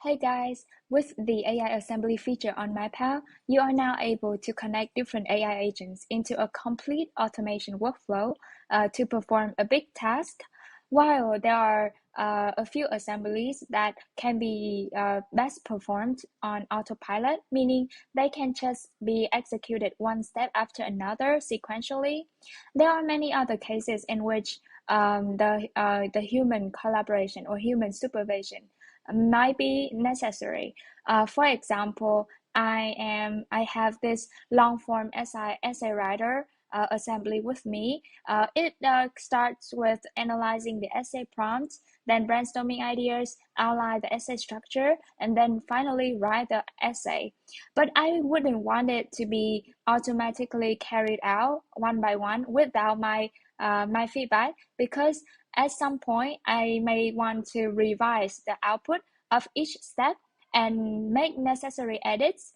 Hey guys, with the AI assembly feature on MindPal, you are now able to connect different AI agents into a complete automation workflow to perform a big task. While there are a few assemblies that can be best performed on autopilot, meaning they can just be executed one step after another sequentially, there are many other cases in which the human collaboration or human supervision might be necessary. For example, I have this long form essay writer assembly with me. It starts with analyzing the essay prompts, then brainstorming ideas, outline the essay structure, and then finally write the essay. But I wouldn't want it to be automatically carried out one by one without my feedback, because at some point, I may want to revise the output of each step and make necessary edits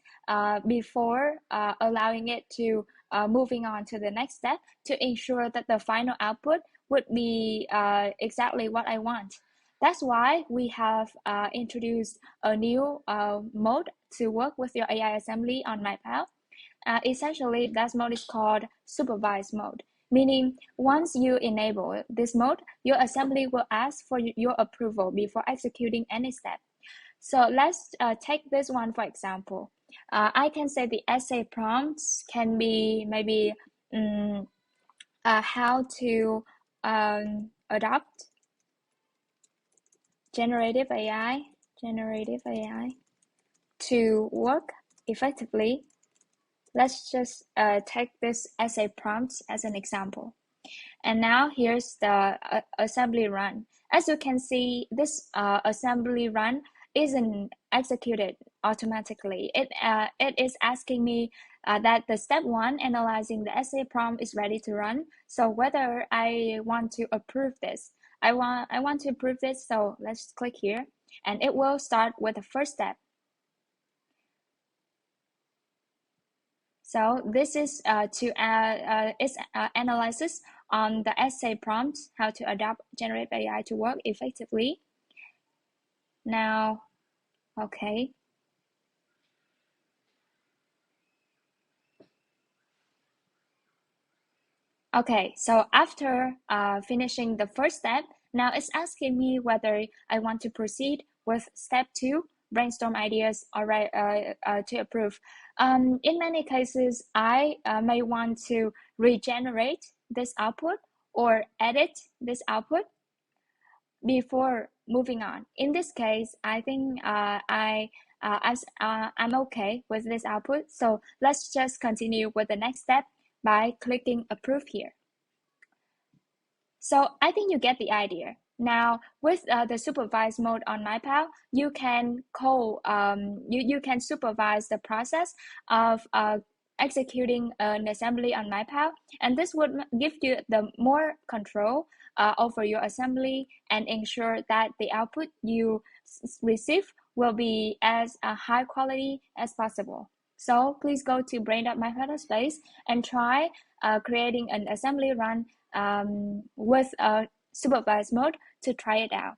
before allowing it to moving on to the next step to ensure that the final output would be exactly what I want. That's why we have introduced a new mode to work with your AI assembly on MindPal. Essentially, that mode is called Supervise mode, meaning once you enable this mode, your assembly will ask for your approval before executing any step. So let's take this one for example. I can say the essay prompts can be maybe how to adopt generative AI to work effectively. Let's just take this essay prompts as an example. And now here's the assembly run. As you can see, this assembly run isn't executed automatically. It is asking me that the step one, analyzing the essay prompt, is ready to run. So whether I want to approve this. I want to approve this, so let's click here. And it will start with the first step. So this is its analysis on the essay prompt, how to adopt generative AI to work effectively. Now, okay. Okay, so after finishing the first step, now it's asking me whether I want to proceed with step two, brainstorm ideas to approve. In many cases, I may want to regenerate this output or edit this output before moving on. In this case, I think I'm okay with this output. So let's just continue with the next step by clicking approve here. So I think you get the idea. Now with the supervise mode on MindPal, you can you can supervise the process of executing an assembly on MindPal, and this would give you the more control over your assembly and ensure that the output you receive will be as high quality as possible. So please go to brain.mindpal space and try creating an assembly run with a supervised mode to try it out.